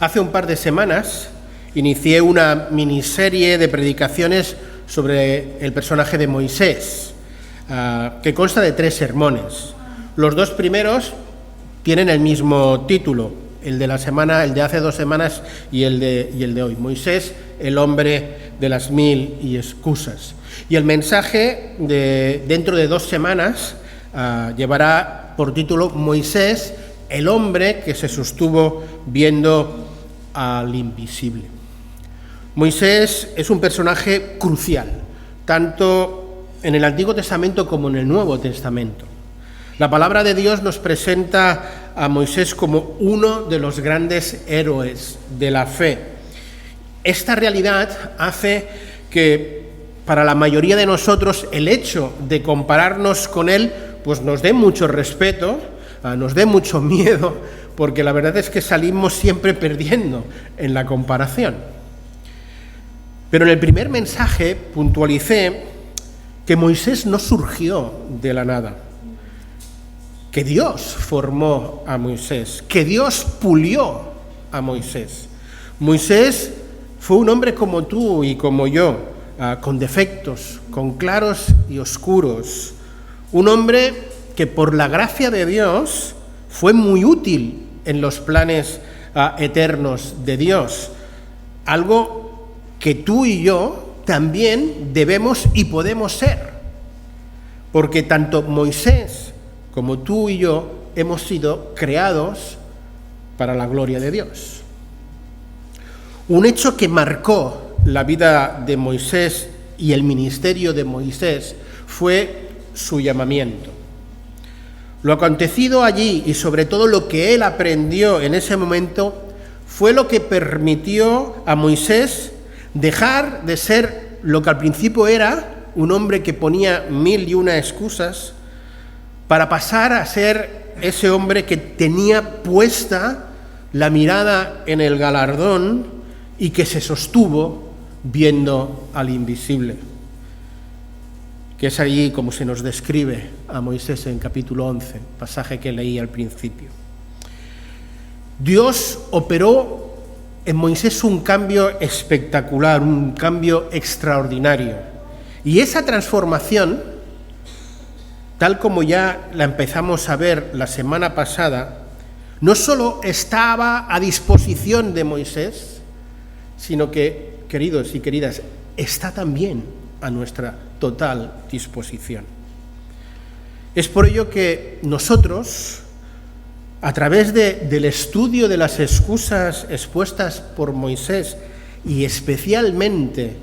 Hace un par de semanas inicié una miniserie de predicaciones sobre el personaje de Moisés, que consta de 3 sermones. Los 2 primeros tienen el mismo título, el de hace 2 semanas y el de hoy. Moisés, el hombre de las 1000 excusas. Y el mensaje dentro de 2 semanas llevará por título Moisés, el hombre que se sostuvo viendo al invisible. Moisés es un personaje crucial, tanto en el Antiguo Testamento como en el Nuevo Testamento. La palabra de Dios nos presenta a Moisés como uno de los grandes héroes de la fe. Esta realidad hace que para la mayoría de nosotros el hecho de compararnos con él pues nos dé mucho respeto, nos dé mucho miedo, porque la verdad es que salimos siempre perdiendo en la comparación. Pero en el primer mensaje puntualicé que Moisés no surgió de la nada, que Dios formó a Moisés, que Dios pulió a Moisés. Moisés fue un hombre como tú y como yo, con defectos, con claros y oscuros. Un hombre que por la gracia de Dios fue muy útil en los planes eternos de Dios. Algo que tú y yo también debemos y podemos ser. Porque tanto Moisés como tú y yo hemos sido creados para la gloria de Dios. Un hecho que marcó la vida de Moisés y el ministerio de Moisés fue su llamamiento. Lo acontecido allí y sobre todo lo que él aprendió en ese momento fue lo que permitió a Moisés dejar de ser lo que al principio era un hombre que ponía 1001 excusas para pasar a ser ese hombre que tenía puesta la mirada en el galardón y que se sostuvo viendo al invisible, que es allí como se nos describe a Moisés en capítulo 11, pasaje que leí al principio. Dios operó en Moisés un cambio espectacular, un cambio extraordinario. Y esa transformación, tal como ya la empezamos a ver la semana pasada, no solo estaba a disposición de Moisés, sino que, queridos y queridas, está también a nuestra total disposición. Es por ello que nosotros, a través del estudio de las excusas expuestas por Moisés y especialmente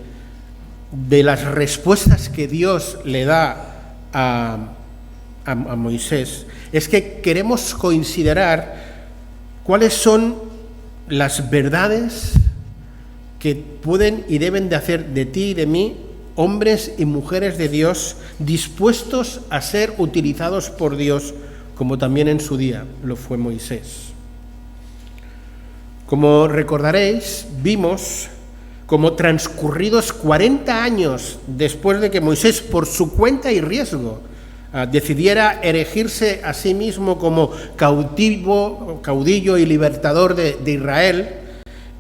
de las respuestas que Dios le da a Moisés, es que queremos considerar cuáles son las verdades que pueden y deben de hacer de ti y de mí hombres y mujeres de Dios dispuestos a ser utilizados por Dios, como también en su día lo fue Moisés. Como recordaréis, vimos como transcurridos 40 años después de que Moisés, por su cuenta y riesgo, decidiera erigirse a sí mismo como caudillo y libertador de Israel,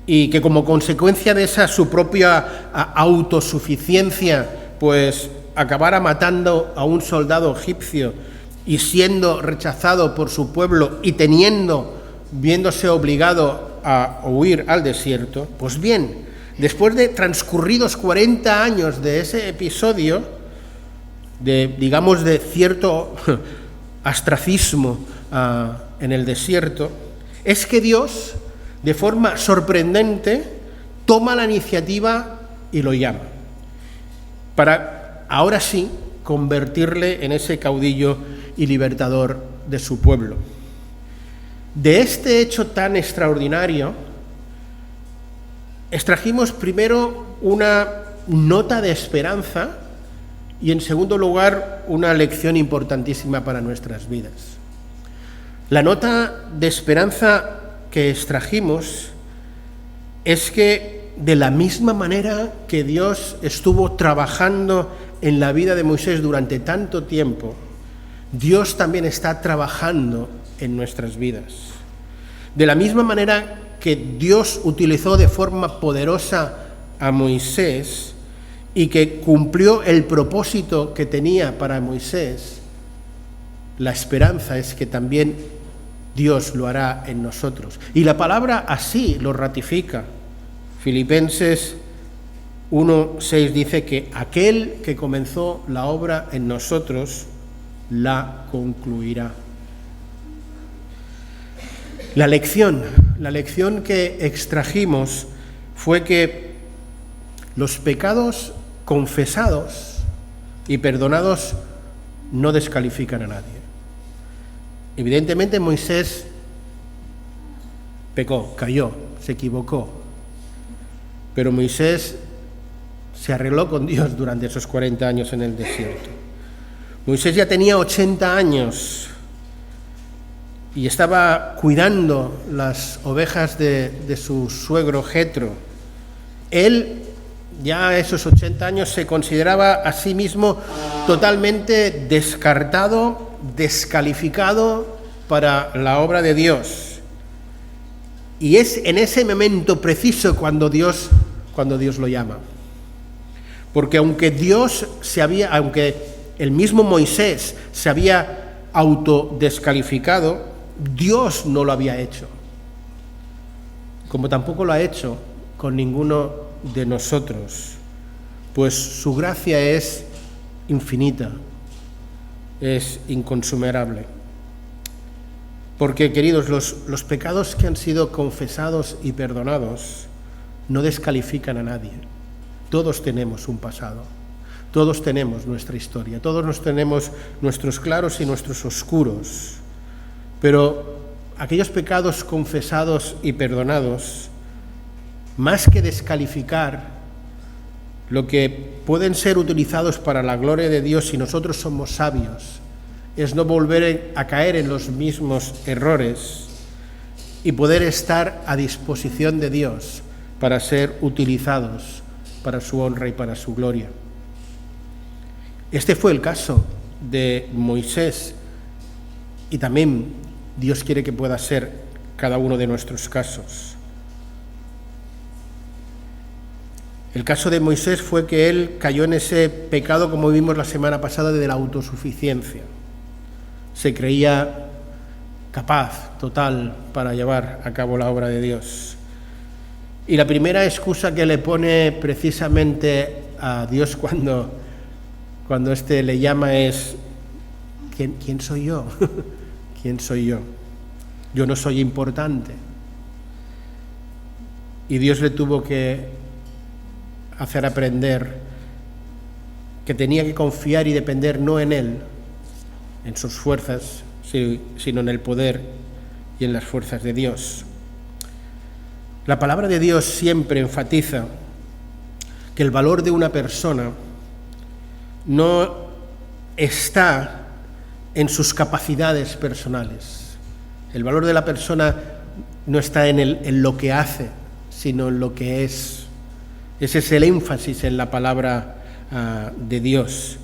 y que como consecuencia de esa su propia autosuficiencia, pues acabara matando a un soldado egipcio y siendo rechazado por su pueblo y viéndose obligado a huir al desierto. Pues bien, después de transcurridos 40 años de ese episodio, de cierto ostracismo en el desierto, es que Dios, de forma sorprendente, toma la iniciativa y lo llama, para ahora sí convertirle en ese caudillo y libertador de su pueblo. De este hecho tan extraordinario, extrajimos primero una nota de esperanza y, en segundo lugar, una lección importantísima para nuestras vidas. La nota de esperanza que extrajimos es que, de la misma manera que Dios estuvo trabajando en la vida de Moisés durante tanto tiempo, Dios también está trabajando en nuestras vidas. De la misma manera que Dios utilizó de forma poderosa a Moisés y que cumplió el propósito que tenía para Moisés, la esperanza es que también Dios lo hará en nosotros. Y la palabra así lo ratifica. Filipenses 1:6 dice que aquel que comenzó la obra en nosotros la concluirá. La lección que extrajimos fue que los pecados confesados y perdonados no descalifican a nadie. Evidentemente Moisés pecó, cayó, se equivocó, pero Moisés se arregló con Dios durante esos 40 años en el desierto. Moisés ya tenía 80 años y estaba cuidando las ovejas de su suegro Jetro. Él, ya a esos 80 años, se consideraba a sí mismo totalmente descartado, descalificado para la obra de Dios. Y es en ese momento preciso cuando Dios lo llama. Porque aunque el mismo Moisés se había autodescalificado, Dios no lo había hecho. Como tampoco lo ha hecho con ninguno de nosotros, pues su gracia es infinita, es inconsumerable. Porque, queridos, los pecados que han sido confesados y perdonados no descalifican a nadie. Todos tenemos un pasado, todos tenemos nuestra historia, todos tenemos nuestros claros y nuestros oscuros, pero aquellos pecados confesados y perdonados, más que descalificar, lo que pueden ser utilizados para la gloria de Dios si nosotros somos sabios, es no volver a caer en los mismos errores y poder estar a disposición de Dios para ser utilizados para su honra y para su gloria. Este fue el caso de Moisés y también Dios quiere que pueda ser cada uno de nuestros casos. El caso de Moisés fue que él cayó en ese pecado, como vimos la semana pasada, de la autosuficiencia. Se creía capaz, total, para llevar a cabo la obra de Dios. Y la primera excusa que le pone precisamente a Dios cuando éste le llama es: ¿quién soy yo? ¿Quién soy yo? Yo no soy importante. Y Dios le tuvo que hacer aprender que tenía que confiar y depender no en él, en sus fuerzas, sino en el poder y en las fuerzas de Dios. La palabra de Dios siempre enfatiza que el valor de una persona no está en sus capacidades personales. El valor de la persona no está en lo que hace, sino en lo que es. Ese es el énfasis en la palabra de Dios,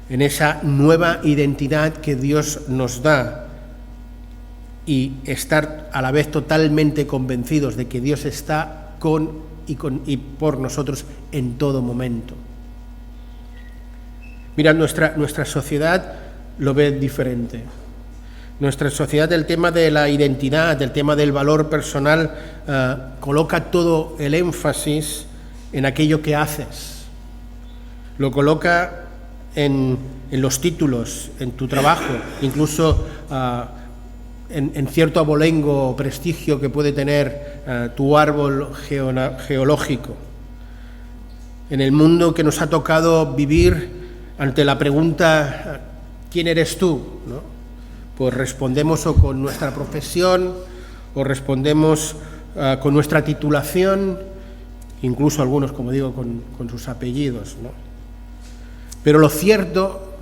en esa nueva identidad que Dios nos da, y estar a la vez totalmente convencidos de que Dios está con y por nosotros en todo momento. Mira, nuestra sociedad lo ve diferente. Nuestra sociedad, el tema de la identidad, el tema del valor personal, coloca todo el énfasis en aquello que haces. Lo coloca en los títulos, en tu trabajo, incluso en cierto abolengo o prestigio que puede tener tu árbol geológico. En el mundo que nos ha tocado vivir, ante la pregunta ¿quién eres tú?, ¿no?, pues respondemos o con nuestra profesión, o respondemos con nuestra titulación, incluso algunos, como digo, con sus apellidos, ¿no? Pero lo cierto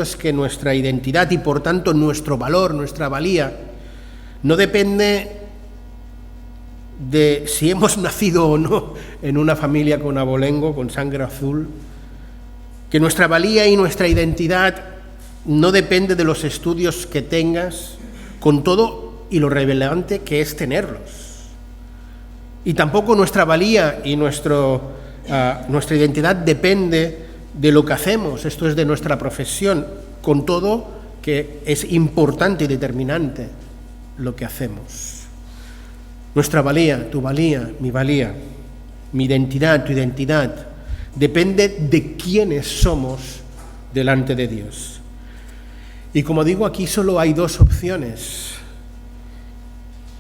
es que nuestra identidad y por tanto nuestro valor, nuestra valía, no depende de si hemos nacido o no en una familia con abolengo, con sangre azul, que nuestra valía y nuestra identidad no depende de los estudios que tengas, con todo y lo relevante que es tenerlos. Y tampoco nuestra valía y nuestra identidad depende de lo que hacemos, esto es de nuestra profesión, con todo que es importante y determinante lo que hacemos. Nuestra valía, tu valía, mi identidad, tu identidad, depende de quiénes somos delante de Dios. Y como digo, aquí solo hay dos opciones.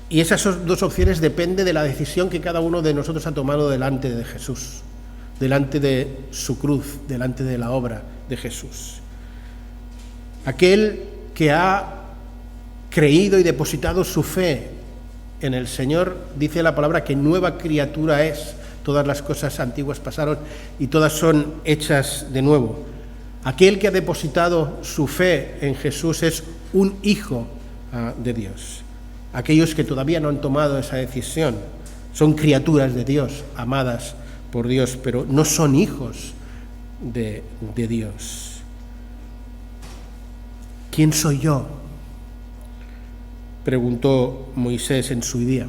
Y esas dos opciones dependen de la decisión que cada uno de nosotros ha tomado delante de Jesús, delante de su cruz, delante de la obra de Jesús. Aquel que ha creído y depositado su fe en el Señor, dice la palabra que nueva criatura es. Todas las cosas antiguas pasaron y todas son hechas de nuevo. Aquel que ha depositado su fe en Jesús es un hijo de Dios. Aquellos que todavía no han tomado esa decisión son criaturas de Dios, amadas por Dios, pero no son hijos de Dios. ¿Quién soy yo?, preguntó Moisés en su día.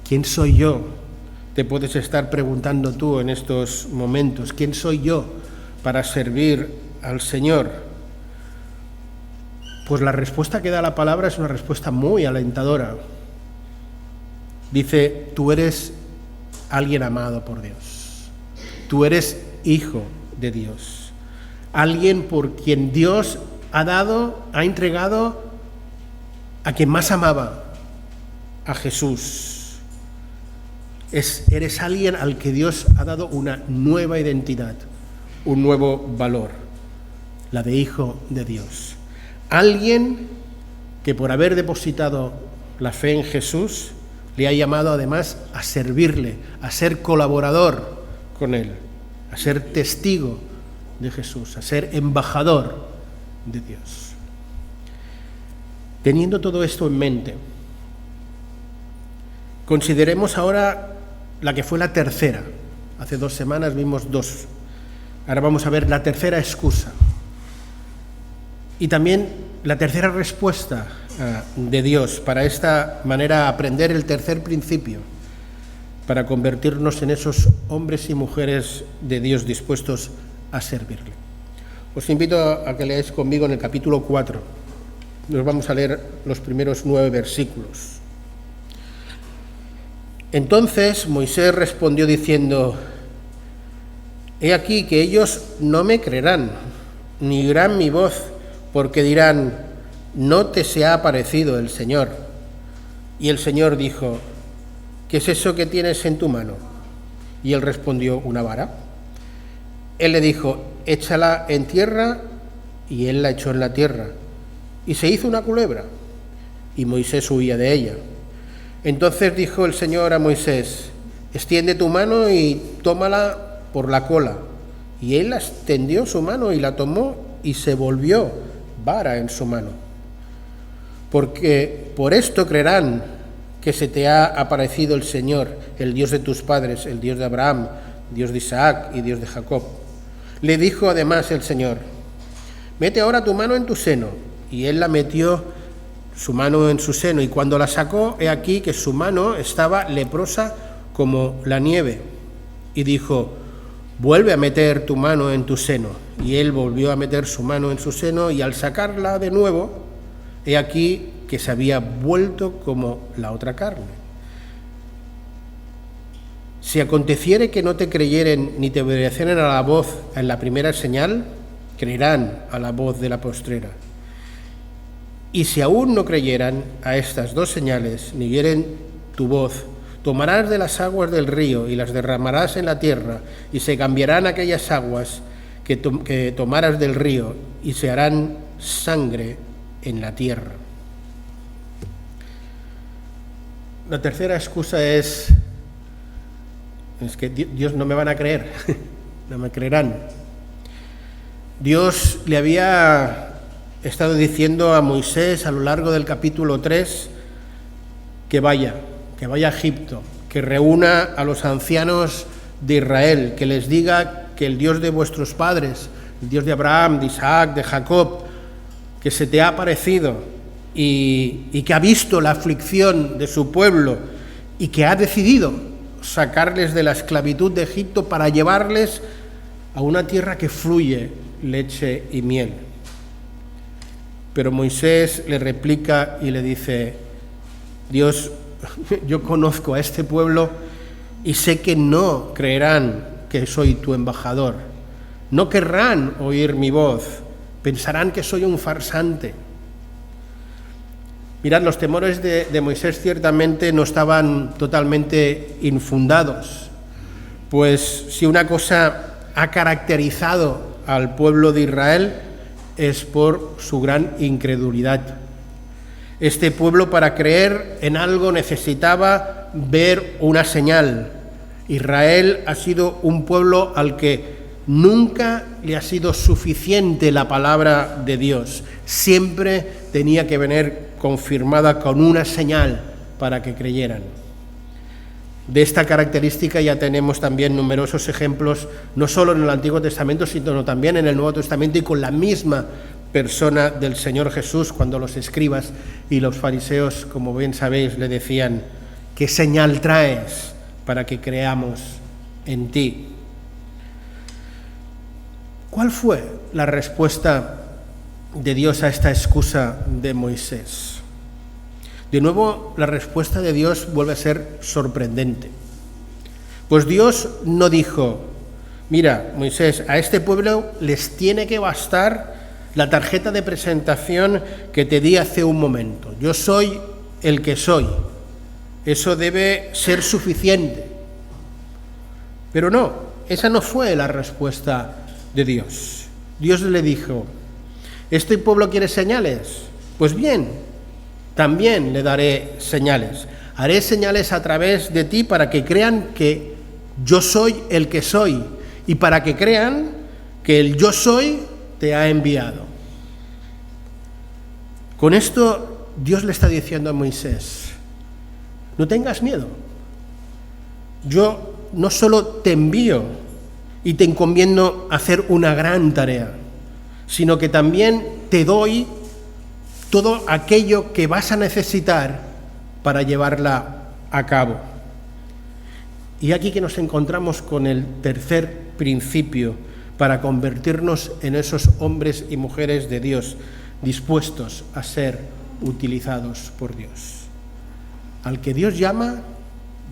¿Quién soy yo?, te puedes estar preguntando tú en estos momentos. ¿Quién soy yo para servir al Señor? Pues la respuesta que da la palabra es una respuesta muy alentadora. Dice, tú eres alguien amado por Dios. Tú eres hijo de Dios. Alguien por quien Dios ha entregado a quien más amaba, a Jesús. Eres alguien al que Dios ha dado una nueva identidad, un nuevo valor, la de hijo de Dios. Alguien que por haber depositado la fe en Jesús le ha llamado además a servirle, a ser colaborador con Él, a ser testigo de Jesús, a ser embajador de Dios. Teniendo todo esto en mente, consideremos ahora la que fue la tercera. Hace 2 semanas vimos 2. Ahora vamos a ver la tercera excusa. Y también la tercera respuesta de Dios para esta manera aprender el tercer principio, para convertirnos en esos hombres y mujeres de Dios dispuestos a servirle. Os invito a que leáis conmigo en el capítulo 4. Nos vamos a leer los primeros 9 versículos. Entonces Moisés respondió diciendo: He aquí que ellos no me creerán, ni oirán mi voz, porque dirán: no te se ha aparecido el Señor. Y el Señor dijo: ¿qué es eso que tienes en tu mano? Y él respondió: una vara. Él le dijo: échala en tierra, y él la echó en la tierra, y se hizo una culebra, y Moisés huía de ella. Entonces dijo el Señor a Moisés: extiende tu mano y tómala por la cola. Y él extendió su mano y la tomó, y se volvió vara en su mano. Porque por esto creerán que se te ha aparecido el Señor, el Dios de tus padres, el Dios de Abraham, Dios de Isaac y Dios de Jacob. Le dijo además el Señor: mete ahora tu mano en tu seno. Y él la metió su mano en su seno, y cuando la sacó, he aquí que su mano estaba leprosa como la nieve. Y dijo: vuelve a meter tu mano en tu seno. Y él volvió a meter su mano en su seno, y al sacarla de nuevo, he aquí que se había vuelto como la otra carne. Si aconteciere que no te creyeren ni te obedecieren a la voz en la primera señal, creerán a la voz de la postrera. Y si aún no creyeran a estas 2 señales, ni oyeren tu voz, tomarás de las aguas del río y las derramarás en la tierra, y se cambiarán aquellas aguas que tomaras del río, y se harán sangre en la tierra. La tercera excusa es que Dios no me van a creer, no me creerán. Dios le había estado diciendo a Moisés a lo largo del capítulo 3 que vaya a Egipto, que reúna a los ancianos de Israel, que les diga que el Dios de vuestros padres, el Dios de Abraham, de Isaac, de Jacob, que se te ha aparecido y que ha visto la aflicción de su pueblo y que ha decidido sacarles de la esclavitud de Egipto para llevarles a una tierra que fluye leche y miel. Pero Moisés le replica y le dice: Dios, yo conozco a este pueblo y sé que no creerán que soy tu embajador, no querrán oír mi voz, pensarán que soy un farsante. Mirad, los temores de Moisés ciertamente no estaban totalmente infundados, pues si una cosa ha caracterizado al pueblo de Israel es por su gran incredulidad. Este pueblo, para creer en algo, necesitaba ver una señal. Israel ha sido un pueblo al que nunca le ha sido suficiente la palabra de Dios. Siempre tenía que venir confirmada con una señal para que creyeran. De esta característica ya tenemos también numerosos ejemplos, no solo en el Antiguo Testamento, sino también en el Nuevo Testamento, y con la misma persona del Señor Jesús, cuando los escribas y los fariseos, como bien sabéis, le decían: ¿qué señal traes para que creamos en ti? ¿Cuál fue la respuesta de Dios a esta excusa de Moisés? De nuevo, la respuesta de Dios vuelve a ser sorprendente. Pues Dios no dijo: mira, Moisés, a este pueblo les tiene que bastar la tarjeta de presentación que te di hace un momento. Yo soy el que soy. Eso debe ser suficiente. Pero no, esa no fue la respuesta de Dios. Dios le dijo: ¿este pueblo quiere señales? Pues bien, también le daré señales. Haré señales a través de ti para que crean que yo soy el que soy y para que crean que el yo soy te ha enviado. Con esto Dios le está diciendo a Moisés: no tengas miedo. Yo no solo te envío y te encomiendo a hacer una gran tarea, sino que también te doy todo aquello que vas a necesitar para llevarla a cabo. Y aquí que nos encontramos con el tercer principio para convertirnos en esos hombres y mujeres de Dios, dispuestos a ser utilizados por Dios. Al que Dios llama,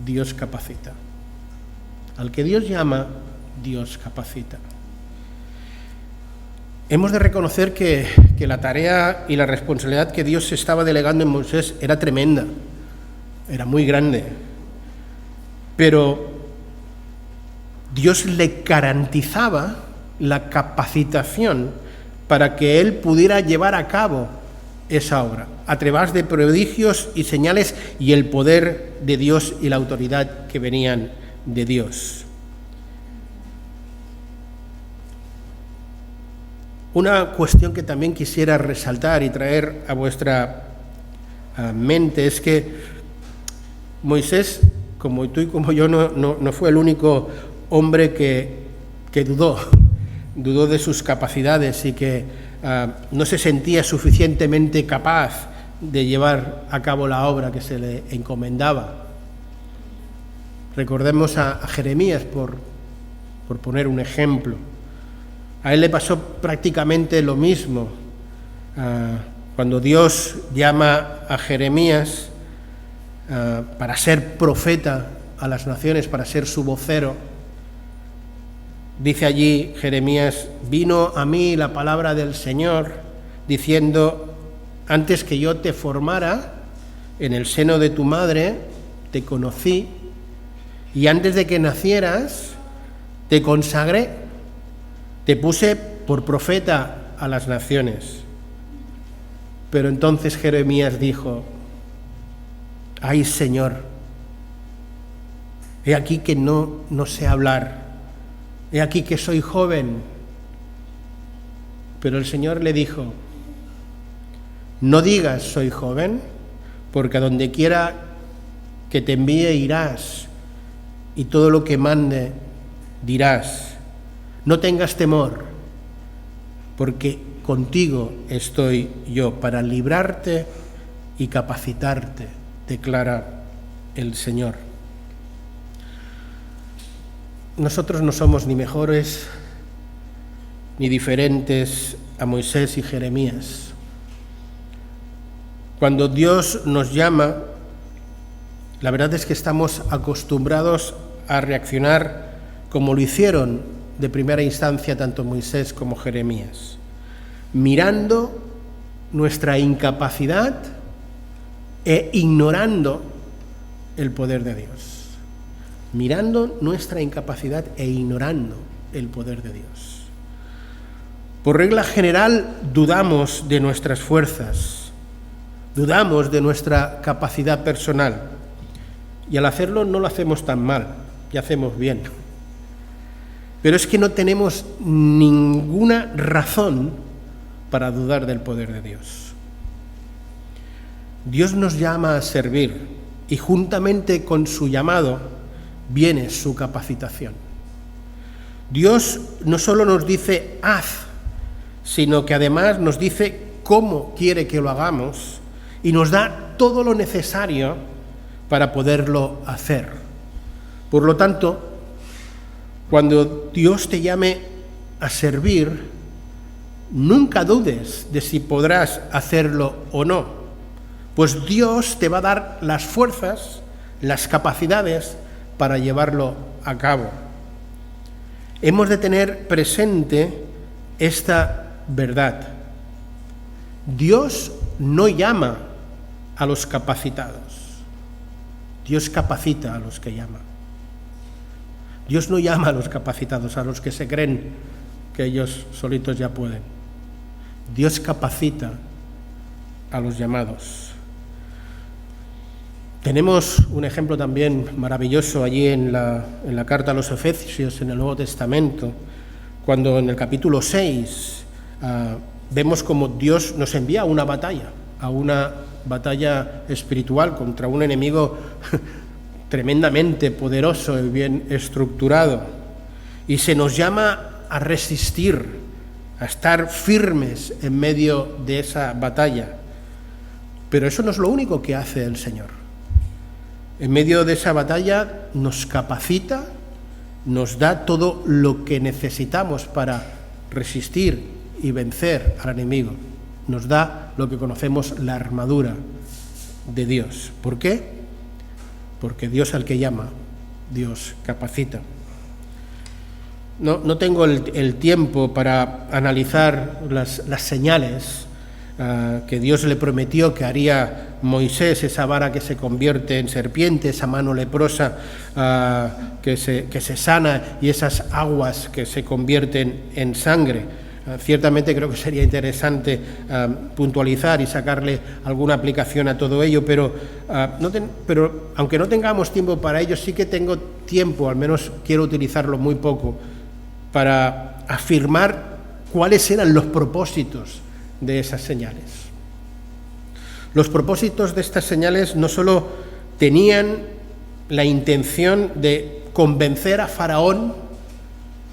Dios capacita. Al que Dios llama, Dios capacita. Hemos de reconocer que la tarea y la responsabilidad que Dios estaba delegando en Moisés era tremenda, era muy grande, pero Dios le garantizaba la capacitación para que él pudiera llevar a cabo esa obra, a través de prodigios y señales y el poder de Dios y la autoridad que venían de Dios. Una cuestión que también quisiera resaltar y traer a vuestra mente es que Moisés, como tú y como yo, no fue el único hombre que dudó de sus capacidades y que no se sentía suficientemente capaz de llevar a cabo la obra que se le encomendaba. Recordemos a Jeremías, por poner un ejemplo. A él le pasó prácticamente lo mismo. Cuando Dios llama a Jeremías para ser profeta a las naciones, para ser su vocero, dice allí Jeremías: vino a mí la palabra del Señor diciendo: antes que yo te formara en el seno de tu madre, te conocí, y antes de que nacieras, te consagré. Te puse por profeta a las naciones. Pero entonces Jeremías dijo: ay, Señor, he aquí que no sé hablar, he aquí que soy joven. Pero el Señor le dijo: no digas soy joven, porque a donde quiera que te envíe irás, y todo lo que mande dirás. No tengas temor, porque contigo estoy yo para librarte y capacitarte, declara el Señor. Nosotros no somos ni mejores ni diferentes a Moisés y Jeremías. Cuando Dios nos llama, la verdad es que estamos acostumbrados a reaccionar como lo hicieron de primera instancia tanto Moisés como Jeremías, mirando nuestra incapacidad e ignorando el poder de Dios. Mirando nuestra incapacidad e ignorando el poder de Dios. Por regla general, dudamos de nuestras fuerzas, dudamos de nuestra capacidad personal, y al hacerlo no lo hacemos tan mal, y hacemos bien. Pero es que no tenemos ninguna razón para dudar del poder de Dios. Dios nos llama a servir, y juntamente con su llamado viene su capacitación. Dios no solo nos dice haz, sino que además nos dice cómo quiere que lo hagamos y nos da todo lo necesario para poderlo hacer. Por lo tanto, cuando Dios te llame a servir, nunca dudes de si podrás hacerlo o no, pues Dios te va a dar las fuerzas, las capacidades para llevarlo a cabo. Hemos de tener presente esta verdad. Dios no llama a los capacitados. Dios capacita a los que llama. Dios no llama a los capacitados, a los que se creen que ellos solitos ya pueden. Dios capacita a los llamados. Tenemos un ejemplo también maravilloso allí en la carta a los Efesios, en el Nuevo Testamento, cuando en el capítulo 6 vemos como Dios nos envía a una batalla espiritual contra un enemigo tremendamente poderoso y bien estructurado, y se nos llama a resistir, a estar firmes en medio de esa batalla. Pero eso no es lo único que hace el Señor. En medio de esa batalla nos capacita, nos da todo lo que necesitamos para resistir y vencer al enemigo. Nos da lo que conocemos, la armadura de Dios. ¿Por qué? Porque Dios al que llama, Dios capacita. No tengo el tiempo para analizar las señales que Dios le prometió que haría Moisés, esa vara que se convierte en serpiente, esa mano leprosa que se sana y esas aguas que se convierten en sangre. Ciertamente creo que sería interesante puntualizar y sacarle alguna aplicación a todo ello, pero aunque no tengamos tiempo para ello, sí que tengo tiempo, al menos quiero utilizarlo muy poco, para afirmar cuáles eran los propósitos de esas señales. Los propósitos de estas señales no solo tenían la intención de convencer a Faraón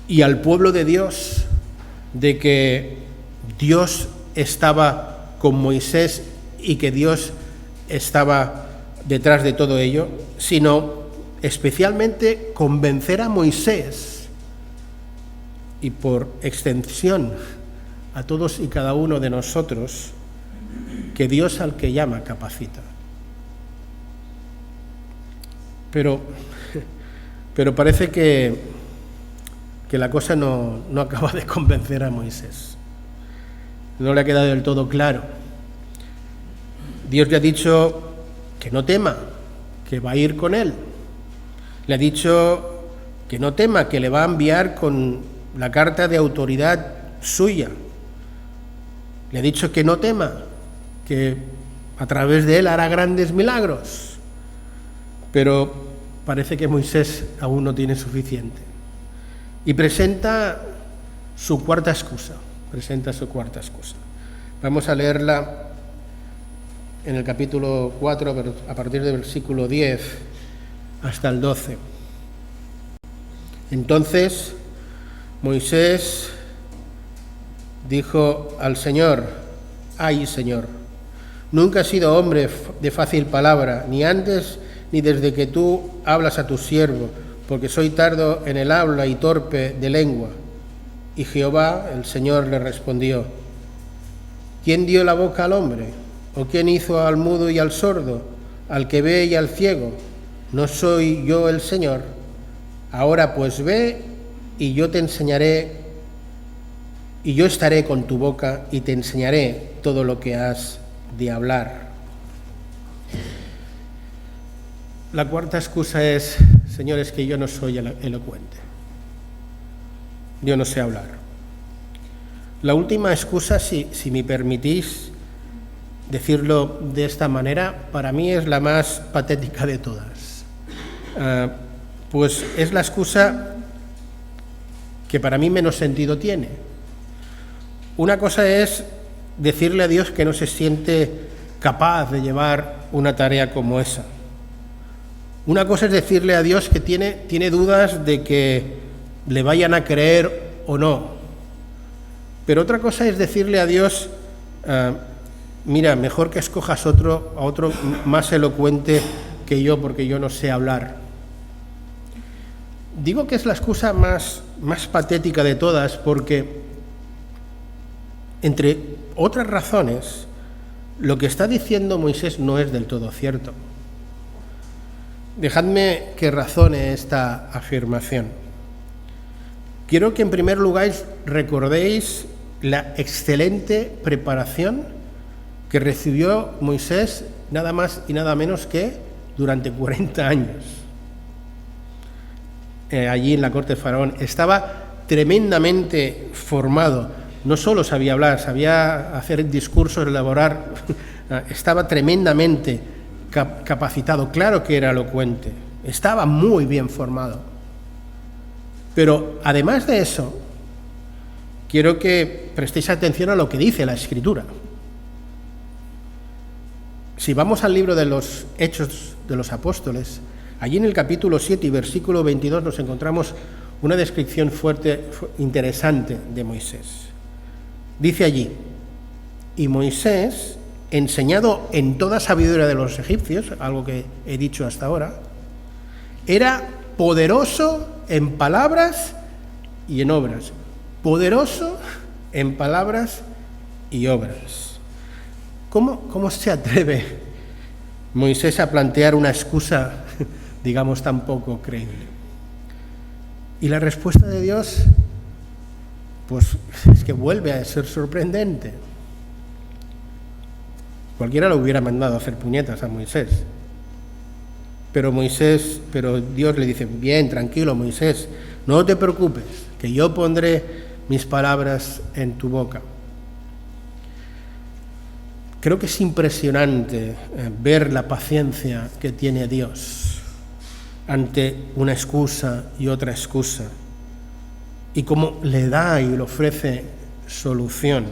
y al pueblo de Dios de que Dios estaba con Moisés y que Dios estaba detrás de todo ello, sino especialmente convencer a Moisés y por extensión a todos y cada uno de nosotros que Dios al que llama capacita. Pero parece que la cosa no acaba de convencer a Moisés. No le ha quedado del todo claro. Dios le ha dicho que no tema, que va a ir con él. Le ha dicho que no tema, que le va a enviar con la carta de autoridad suya. Le ha dicho que no tema, que a través de él hará grandes milagros. Pero parece que Moisés aún no tiene suficiente. Y presenta su cuarta excusa. Vamos a leerla en el capítulo 4, a partir del versículo 10 hasta el 12. Entonces Moisés dijo al Señor: «Ay, Señor, nunca he sido hombre de fácil palabra, ni antes ni desde que tú hablas a tu siervo, porque soy tardo en el habla y torpe de lengua. Y Jehová, el Señor, le respondió: ¿quién dio la boca al hombre? ¿O quién hizo al mudo y al sordo, al que ve y al ciego? ¿No soy yo el Señor? Ahora pues ve, y yo te enseñaré, y yo estaré con tu boca y te enseñaré todo lo que has de hablar. La cuarta excusa es: Señor, es que yo no soy elocuente. Yo no sé hablar. La última excusa, si me permitís decirlo de esta manera, para mí es la más patética de todas. Pues es la excusa que para mí menos sentido tiene. Una cosa es decirle a Dios que no se siente capaz de llevar una tarea como esa. Una cosa es decirle a Dios que tiene dudas de que le vayan a creer o no. Pero otra cosa es decirle a Dios: mira, mejor que escojas a otro más elocuente que yo, porque yo no sé hablar. Digo que es la excusa más patética de todas porque, entre otras razones, lo que está diciendo Moisés no es del todo cierto. Dejadme que razone esta afirmación. Quiero que en primer lugar recordéis la excelente preparación que recibió Moisés nada más y nada menos que durante 40 años. Allí en la corte de Faraón estaba tremendamente formado. No solo sabía hablar, sabía hacer discursos, elaborar, estaba tremendamente capacitado. Claro que era elocuente, estaba muy bien formado. Pero además de eso, quiero que prestéis atención a lo que dice la Escritura. Si vamos al libro de los Hechos de los Apóstoles, allí en el capítulo 7 y versículo 22 nos encontramos una descripción fuerte, interesante de Moisés. Dice allí: y Moisés, enseñado en toda sabiduría de los egipcios, algo que he dicho hasta ahora, era poderoso en palabras y en obras. Poderoso en palabras y obras. ¿Cómo se atreve Moisés a plantear una excusa, digamos, tan poco creíble? Y la respuesta de Dios, pues es que vuelve a ser sorprendente. Cualquiera lo hubiera mandado a hacer puñetas a Moisés. Pero Dios le dice: bien, tranquilo, Moisés, no te preocupes, que yo pondré mis palabras en tu boca. Creo que es impresionante ver la paciencia que tiene Dios ante una excusa y otra excusa, y cómo le da y le ofrece solución.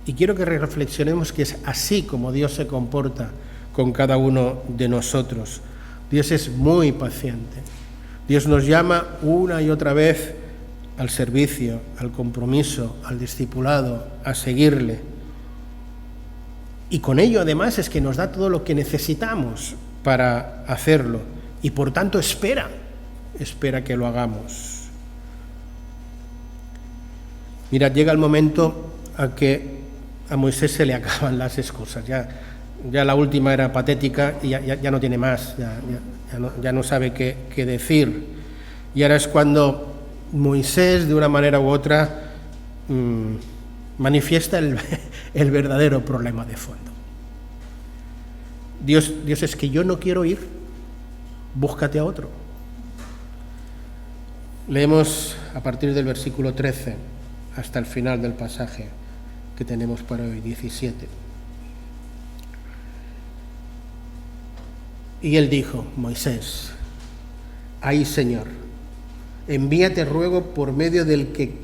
Y quiero que reflexionemos que es así como Dios se comporta con cada uno de nosotros. Dios es muy paciente. Dios nos llama una y otra vez al servicio, al compromiso, al discipulado, a seguirle. Y con ello, además, es que nos da todo lo que necesitamos para hacerlo. Y por tanto espera que lo hagamos. Mirad, llega el momento a que a Moisés se le acaban las excusas. Ya la última era patética y ya no tiene más, ya no sabe qué decir. Y ahora es cuando Moisés, de una manera u otra, manifiesta el verdadero problema de fondo. Dios es que yo no quiero ir, búscate a otro. Leemos a partir del versículo 13 hasta el final del pasaje que tenemos para hoy, 17. Y él dijo: Moisés, ay Señor, envíate ruego por medio del que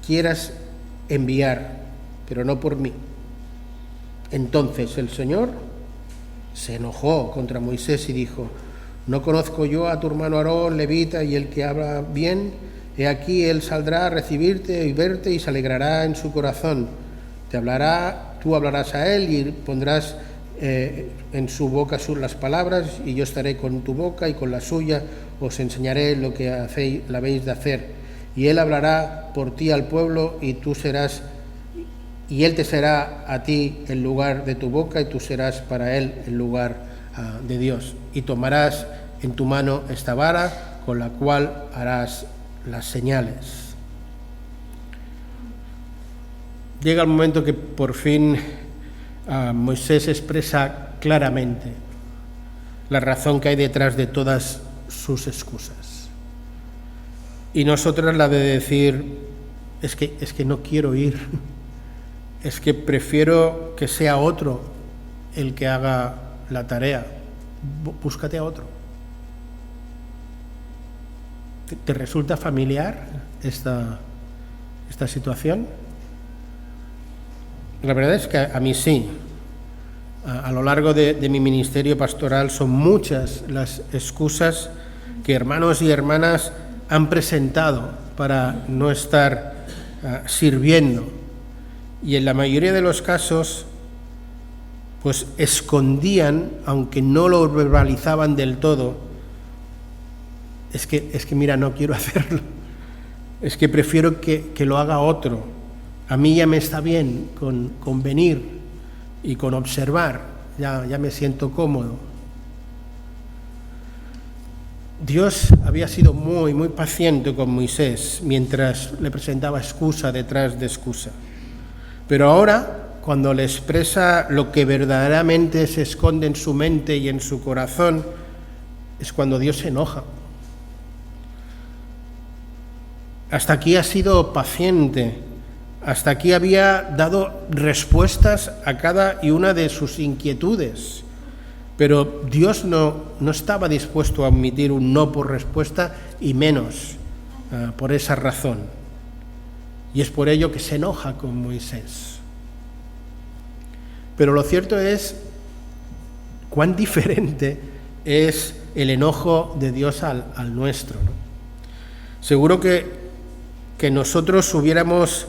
quieras enviar, pero no por mí. Entonces el Señor se enojó contra Moisés y dijo: ¿no conozco yo a tu hermano Aarón, levita, y el que habla bien? He aquí, él saldrá a recibirte y verte y se alegrará en su corazón. Tú hablarás a él y pondrás en su boca las palabras, y yo estaré con tu boca y con la suya, os enseñaré lo que habéis de hacer. Y él hablará por ti al pueblo, y él te será a ti el lugar de tu boca, y tú serás para él el lugar de Dios. Y tomarás en tu mano esta vara con la cual harás las señales. Llega el momento que por fin Moisés expresa claramente la razón que hay detrás de todas sus excusas. Y nosotros la de decir, es que no quiero ir, es que prefiero que sea otro el que haga la tarea. Búscate a otro. ¿Te resulta familiar esta situación? La verdad es que a mí sí. A lo largo de mi ministerio pastoral son muchas las excusas que hermanos y hermanas han presentado para no estar sirviendo. Y en la mayoría de los casos, pues escondían, aunque no lo verbalizaban del todo, es que mira, no quiero hacerlo. Es que prefiero que lo haga otro. A mí ya me está bien con venir y con observar, ya me siento cómodo. Dios había sido muy, muy paciente con Moisés mientras le presentaba excusa detrás de excusa. Pero ahora, cuando le expresa lo que verdaderamente se esconde en su mente y en su corazón, es cuando Dios se enoja. Hasta aquí ha sido paciente. Hasta aquí había dado respuestas a cada y una de sus inquietudes, pero Dios no estaba dispuesto a admitir un no por respuesta, y menos por esa razón. Y es por ello que se enoja con Moisés. Pero lo cierto es cuán diferente es el enojo de Dios al nuestro, ¿no? Seguro que nosotros hubiéramos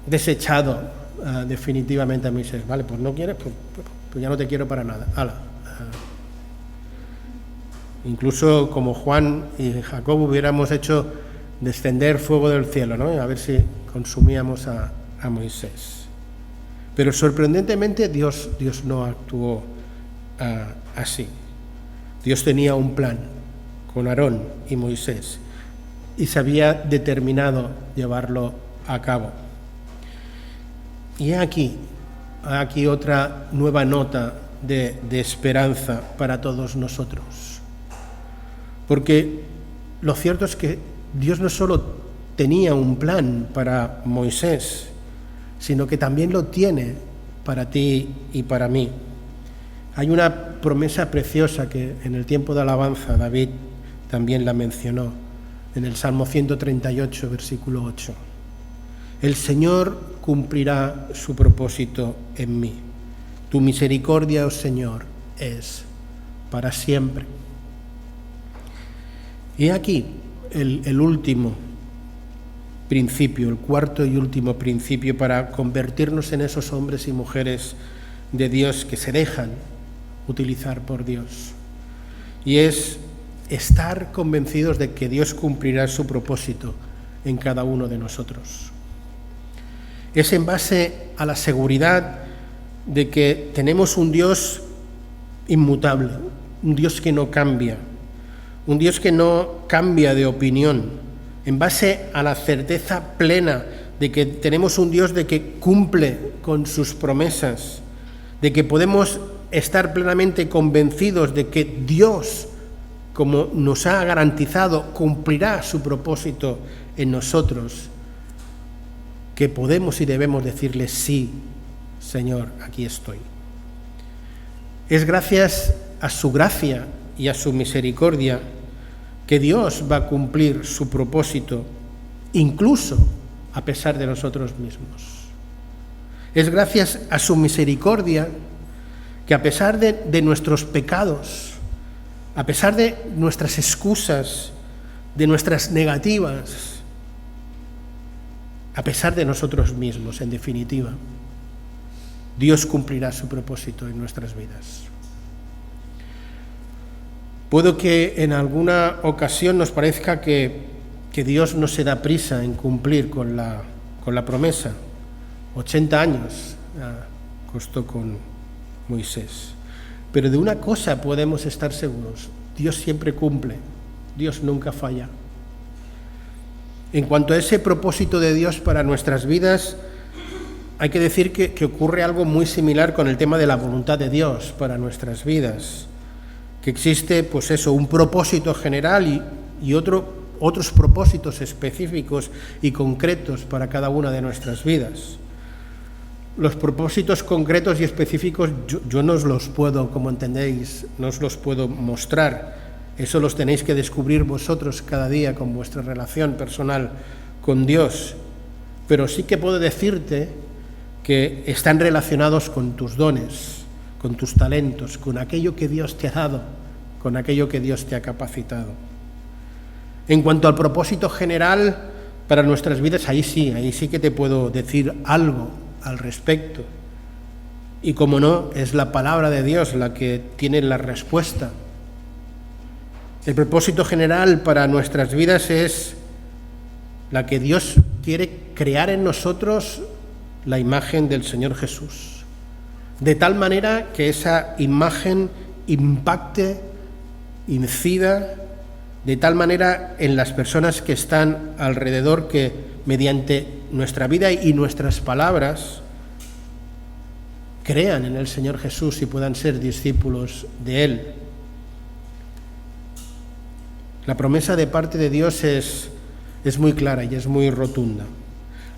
desechado definitivamente a Moisés. Vale, pues no quieres, pues ya no te quiero para nada. Hala. Incluso como Juan y Jacob hubiéramos hecho descender fuego del cielo, ¿no? A ver si consumíamos a Moisés. Pero sorprendentemente Dios no actuó así. Dios tenía un plan con Aarón y Moisés y se había determinado llevarlo a cabo. Y aquí otra nueva nota de esperanza para todos nosotros. Porque lo cierto es que Dios no solo tenía un plan para Moisés, sino que también lo tiene para ti y para mí. Hay una promesa preciosa que en el tiempo de alabanza David también la mencionó, en el Salmo 138, versículo 8. El Señor cumplirá su propósito en mí. Tu misericordia, oh Señor, es para siempre. Y aquí el último principio, el cuarto y último principio para convertirnos en esos hombres y mujeres de Dios que se dejan utilizar por Dios. Y es estar convencidos de que Dios cumplirá su propósito en cada uno de nosotros. Es en base a la seguridad de que tenemos un Dios inmutable, un Dios que no cambia, un Dios que no cambia de opinión, en base a la certeza plena de que tenemos un Dios de que cumple con sus promesas, de que podemos estar plenamente convencidos de que Dios, como nos ha garantizado, cumplirá su propósito en nosotros, que podemos y debemos decirle sí, Señor, aquí estoy. Es gracias a su gracia y a su misericordia que Dios va a cumplir su propósito, incluso a pesar de nosotros mismos. Es gracias a su misericordia que a pesar de nuestros pecados, a pesar de nuestras excusas, de nuestras negativas, a pesar de nosotros mismos, en definitiva, Dios cumplirá su propósito en nuestras vidas. Puedo que en alguna ocasión nos parezca que Dios no se da prisa en cumplir con la promesa. 80 años costó con Moisés. Pero de una cosa podemos estar seguros: Dios siempre cumple, Dios nunca falla. En cuanto a ese propósito de Dios para nuestras vidas, hay que decir que ocurre algo muy similar con el tema de la voluntad de Dios para nuestras vidas, que existe, pues eso, un propósito general y otros propósitos específicos y concretos para cada una de nuestras vidas. Los propósitos concretos y específicos yo no os los puedo, como entendéis, no os los puedo mostrar. Eso los tenéis que descubrir vosotros cada día con vuestra relación personal con Dios. Pero sí que puedo decirte que están relacionados con tus dones, con tus talentos, con aquello que Dios te ha dado, con aquello que Dios te ha capacitado. En cuanto al propósito general para nuestras vidas, ahí sí que te puedo decir algo al respecto. Y como no, es la palabra de Dios la que tiene la respuesta. El propósito general para nuestras vidas es la que Dios quiere crear en nosotros la imagen del Señor Jesús, de tal manera que esa imagen impacte, incida, de tal manera en las personas que están alrededor, que mediante nuestra vida y nuestras palabras crean en el Señor Jesús y puedan ser discípulos de Él. La promesa de parte de Dios es muy clara y es muy rotunda.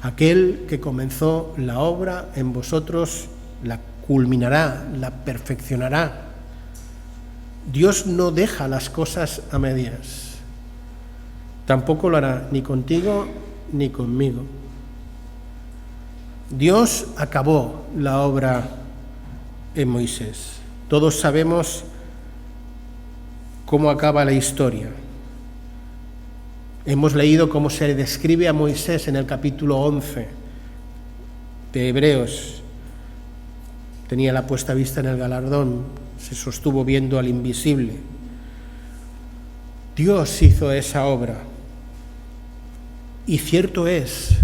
Aquel que comenzó la obra en vosotros la culminará, la perfeccionará. Dios no deja las cosas a medias. Tampoco lo hará ni contigo ni conmigo. Dios acabó la obra en Moisés. Todos sabemos cómo acaba la historia. Hemos leído cómo se describe a Moisés en el capítulo 11 de Hebreos. Tenía la puesta vista en el galardón, se sostuvo viendo al invisible. Dios hizo esa obra. Y cierto es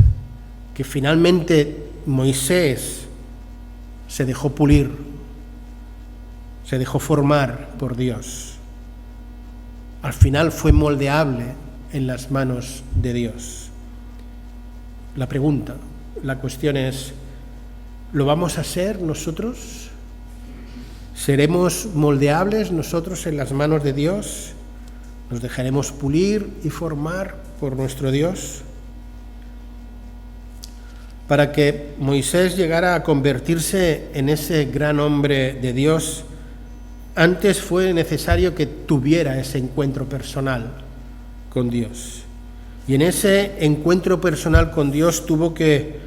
que finalmente Moisés se dejó pulir, se dejó formar por Dios. Al final fue moldeable en las manos de Dios. La cuestión es, ¿lo vamos a ser nosotros? ¿Seremos moldeables nosotros en las manos de Dios? ¿Nos dejaremos pulir y formar por nuestro Dios? Para que Moisés llegara a convertirse en ese gran hombre de Dios, antes fue necesario que tuviera ese encuentro personal con Dios. Y en ese encuentro personal con Dios tuvo que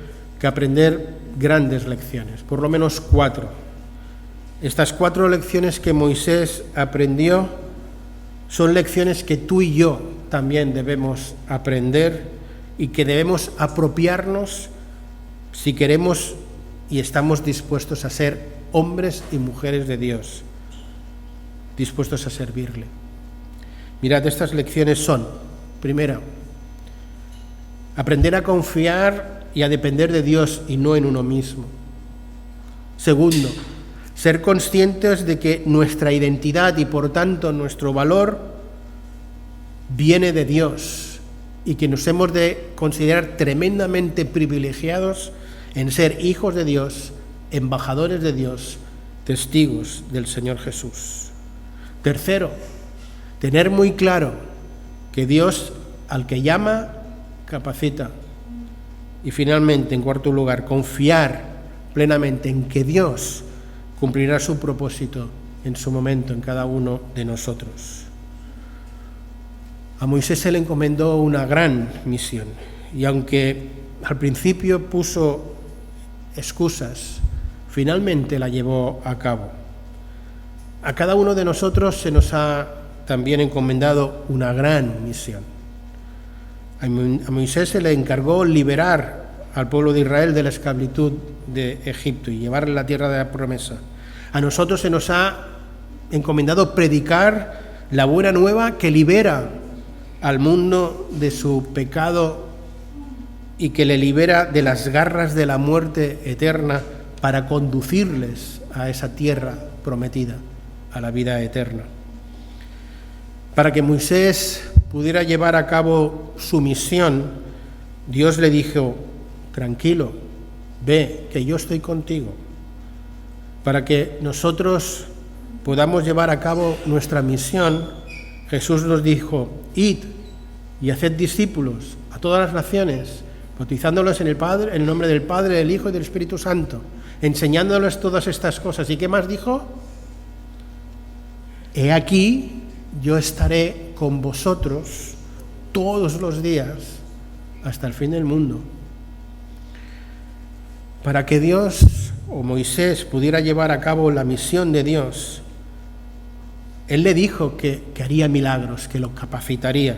aprender grandes lecciones, por lo menos 4. Estas 4 lecciones que Moisés aprendió son lecciones que tú y yo también debemos aprender y que debemos apropiarnos si queremos y estamos dispuestos a ser hombres y mujeres de Dios, dispuestos a servirle. Mirad, estas lecciones son: primera, aprender a confiar y a depender de Dios y no en uno mismo. Segundo, ser conscientes de que nuestra identidad y por tanto nuestro valor viene de Dios y que nos hemos de considerar tremendamente privilegiados en ser hijos de Dios, embajadores de Dios, testigos del Señor Jesús. Tercero, tener muy claro que Dios, al que llama, capacita. Y finalmente, en cuarto lugar, confiar plenamente en que Dios cumplirá su propósito en su momento en cada uno de nosotros. A Moisés se le encomendó una gran misión y aunque al principio puso excusas, finalmente la llevó a cabo. A cada uno de nosotros se nos ha también encomendado una gran misión. A Moisés se le encargó liberar al pueblo de Israel de la esclavitud de Egipto y llevarle a la tierra de la promesa. A nosotros se nos ha encomendado predicar la buena nueva que libera al mundo de su pecado y que le libera de las garras de la muerte eterna para conducirles a esa tierra prometida, a la vida eterna. Para que Moisés pudiera llevar a cabo su misión, Dios le dijo: tranquilo, ve, que yo estoy contigo. Para que nosotros podamos llevar a cabo nuestra misión, Jesús nos dijo: id y haced discípulos a todas las naciones, bautizándolos en el nombre del Padre, del Hijo y del Espíritu Santo, enseñándoles todas estas cosas. ¿Y qué más dijo? He aquí, yo estaré con vosotros todos los días hasta el fin del mundo. Para que Dios o Moisés pudiera llevar a cabo la misión de Dios, Él le dijo que haría milagros, que lo capacitaría.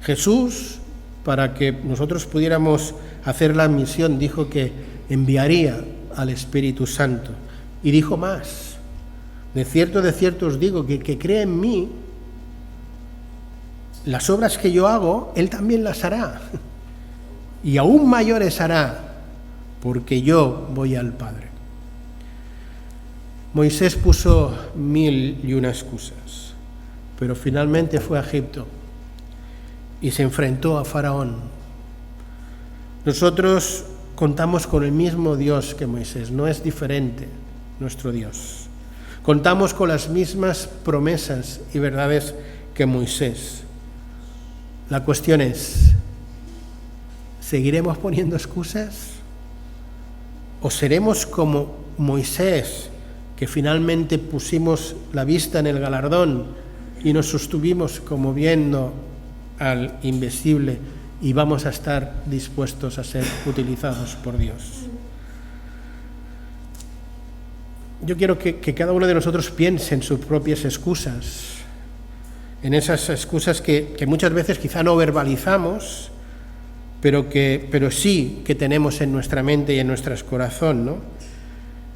Jesús, para que nosotros pudiéramos hacer la misión, dijo que enviaría al Espíritu Santo. Y dijo más: de cierto os digo que el que cree en mí, las obras que yo hago, él también las hará. Y aún mayores hará, porque yo voy al Padre. Moisés puso 1001 excusas, pero finalmente fue a Egipto y se enfrentó a Faraón. Nosotros contamos con el mismo Dios que Moisés, no es diferente nuestro Dios. Contamos con las mismas promesas y verdades que Moisés. La cuestión es: ¿seguiremos poniendo excusas? ¿O seremos como Moisés, que finalmente pusimos la vista en el galardón y nos sostuvimos como viendo al invisible y vamos a estar dispuestos a ser utilizados por Dios? Yo quiero que cada uno de nosotros piense en sus propias excusas, en esas excusas que muchas veces quizá no verbalizamos, pero sí que tenemos en nuestra mente y en nuestro corazón, ¿no?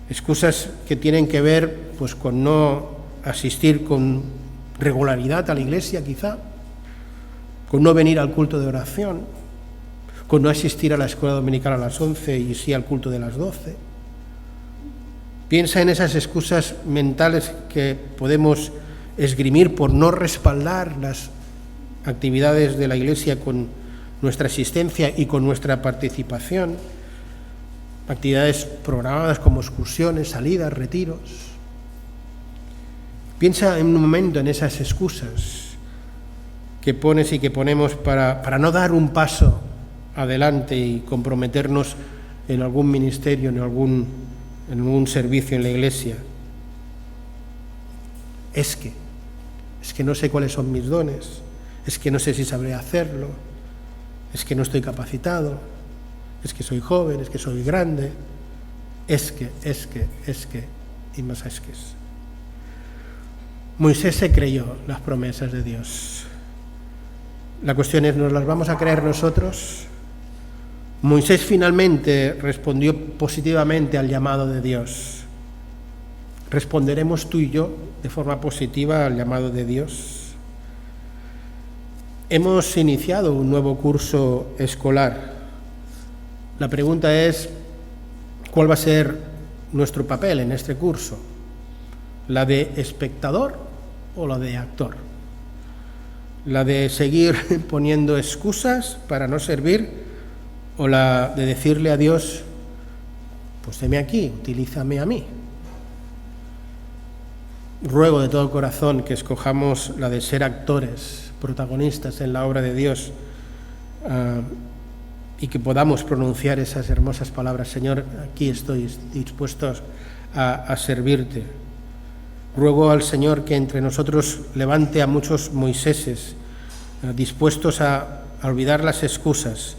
Excusas que tienen que ver pues con no asistir con regularidad a la iglesia, quizá, con no venir al culto de oración, con no asistir a la escuela dominical a las 11 y sí al culto de las 12. Piensa en esas excusas mentales que podemos esgrimir por no respaldar las actividades de la iglesia con nuestra asistencia y con nuestra participación, actividades programadas como excursiones, salidas, retiros. Piensa en un momento en esas excusas que pones y que ponemos para no dar un paso adelante y comprometernos en algún ministerio, en algún servicio en la iglesia. Es que no sé cuáles son mis dones, es que no sé si sabré hacerlo, es que no estoy capacitado, es que soy joven, es que soy grande, es que, y más es que. Moisés se creyó las promesas de Dios. La cuestión es, ¿nos las vamos a creer nosotros? Moisés finalmente respondió positivamente al llamado de Dios. ¿Responderemos tú y yo de forma positiva al llamado de Dios? Hemos iniciado un nuevo curso escolar. La pregunta es, ¿cuál va a ser nuestro papel en este curso? ¿La de espectador o la de actor? ¿La de seguir poniendo excusas para no servir o la de decirle a Dios, pues heme aquí, utilízame a mí? Ruego de todo corazón que escojamos la de ser actores, protagonistas en la obra de Dios, y que podamos pronunciar esas hermosas palabras: Señor, aquí estoy dispuesto a servirte. Ruego al Señor que entre nosotros levante a muchos Moiséses dispuestos a olvidar las excusas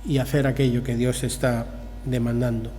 y hacer aquello que Dios está demandando.